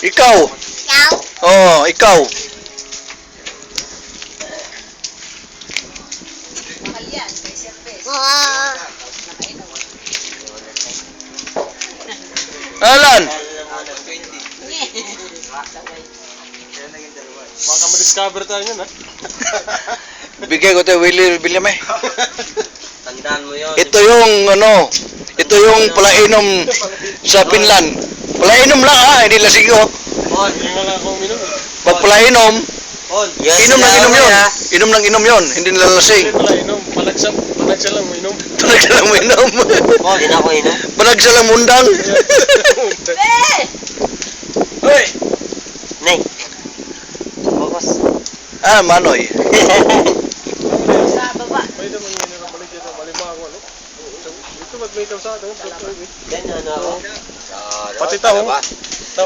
Ikaw? Ikaw? Oo, ikaw. Alan? Baka ma-discover tayo yun, ha? Bigay ko tayo, Willie, bili may. Tandaan mo yun. Ito yung, ito yung palainom sa Finland. Palainom lang ha, hindi lasing ko. On. Hindi nga lang akong minum. Pag palainom, On. inom lang inom yun. Inom lang inom yun, hindi Hindi nilalasing. pala inom. Panagsa lang mo inom. Panagsa lang mo inom. Hindi na ako inom. Panagsa lang mundang. Hoy! Nay. Focus. Ah, Manoy. Sa baba. May naman yun na balik dito. Malimago, ano? Ito ba't may kalsada? Then ano ako? Pati taong.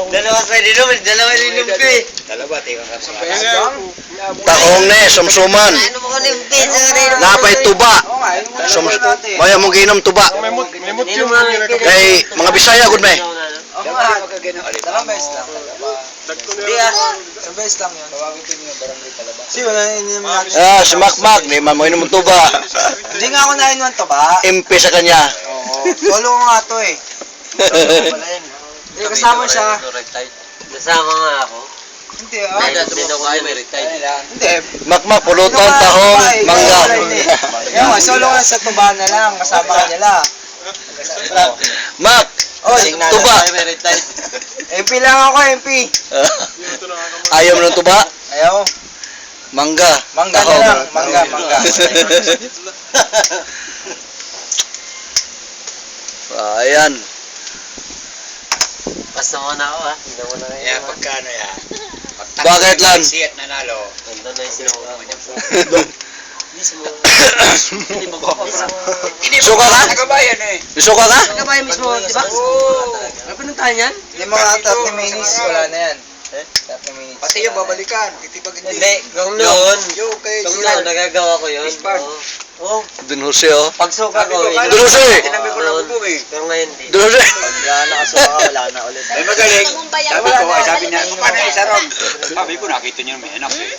Dalawa sa inom. Dalawa inom ko eh. Taong ne, sumsuman. Ano mo ko na yung pizza rin? Napay tuba. Maya mong ginom tuba. May mut yung Kay mga Bisaya gud may. Dalawang beses lang. Hindi ah. Isang beses lang yun. Tawagin ko niyo barangay Talaba. Kasi wala na ininom natin. Ah, si Makmak, ni man mo inom ng tuba. Hindi nga ako nainuan to ba? MP sa kanya. Oo. Solo ko nga to eh. Hindi, kasama siya. Nasama nga ako. Hindi ah. Hindi na ako Hindi. Makmak, pulutan, tahong, mangga. Yung solo ko lang sa tuba na lang. Kasama ka nila. Mak, Oh, tuba. MP lang ako, MP. Ayaw mo ng tuba? Ayaw. Mangga. Mangga na Tahong. lang. Mangga. Ayan. Basta muna ako ah. Hindi mo na kayo. Kaya pagkano yan? Bakit lan? Siyat nanalo. Nandun na yung sinuha. Mismo. Suka ka? Nakabayan eh. Suka ka? Nagkabayan mismo, di ba? May pinuntahan yan? Yung mga 30 minutes, wala na yan. 30 minutes. Pati yung babalikan. Titibag Hindi. Yun. Yung kay Yung Gerald. nagagawa ko yun. Ispard. Oo. Dun Jose oh. Pagsuka ko. Dun Jose! Tinabi ko lang po eh. Pero ngayon di. Dun Jose! Wala na kasuka, wala na ulit. Ay magaling. Sabi ko, ay sabi niya, paano isa ron? Sabi ko, nakita niyo may anak eh.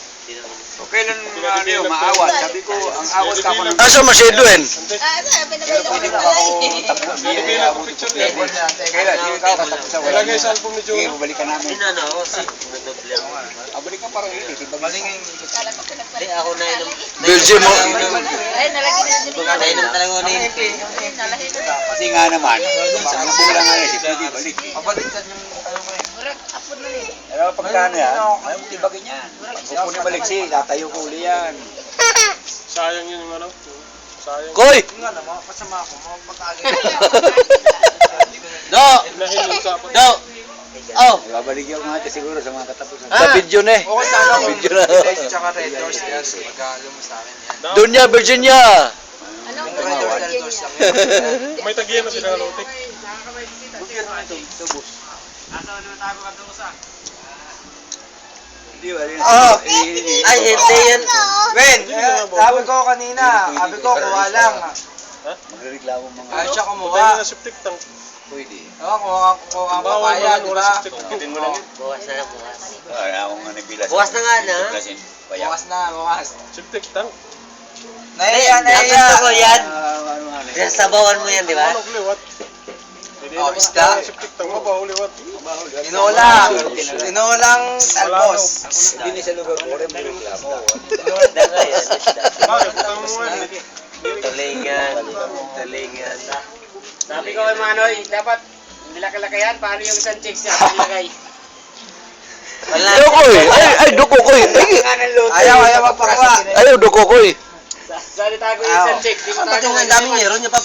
O kailan ano yun, maawat? Sabi ko, ang awat ka ako ng... Asa mo si Edwin? Pwede ko ako tapos niya. Kailan, hindi ka katapos sa wala. Ilagay sa album ni Sige, Joe. babalikan namin. Hindi na ako. Nadoble ako. Balikan parang yun eh. Malingay. Hindi ako na inom. Belgium mo. Nainom talaga ako na yun. Kasi nga naman, ang kulang nga eh, si pwede balik. Pabaliktad yung ano ko eh. Pero pagkano yan, ayaw mo tibagin yan. Pag kukunin balik siya, tatayo ko uli yan. Sayang yun yung ano. Sayang. Koy! Yung nga naman, kasama ako, mga pag-agay. No! Inahin yung usapan. No! Oh! Babalik yung mga siguro sa mga katapusan. Sa video na eh. Okay sana kung Video na. Village tsaka Red Doors yan. Magkakalo mo sa akin yan. Dunya, Virginia! Yung Red Doors, Red Doors lang yan. May tagiyan na sila ng lotik. Oh! Ay, hindi yan. Ben, sabi ko kanina, sabi ko kuha lang. Magreklamo mga Ayaw siya Patay kumuha. na septic tank. pwede. Oo, kuha ang Bawal papaya, mo di wala ba? septic tank. Bukas na lang, bukas. Wala akong nabilas. Bukas na nga na. Bukas na, bukas. Septic tank. Naiya, Ang gusto ko naiya. yan. Sabawan mo yan, di ba? Ano uliwat? Pwede Oh, naman isda. ang septic tank mo ba uliwat? Tinolang talbos. Hindi sa lugar ko rin may reklamo. Isda nga yan, isda. Bakit? Butang mo nga eh. Tulingan. Tulingan. Sabi ko kay Manoy, dapat nilaki-lakayan, paano yung isang chicks niya nilagay? Wala. Dukoy! Ay, dukoy! Ayaw magpakawa. Ayaw, dukoy! Saan itago yung isang chicks? Di mo tago Ang dami meron niya pa.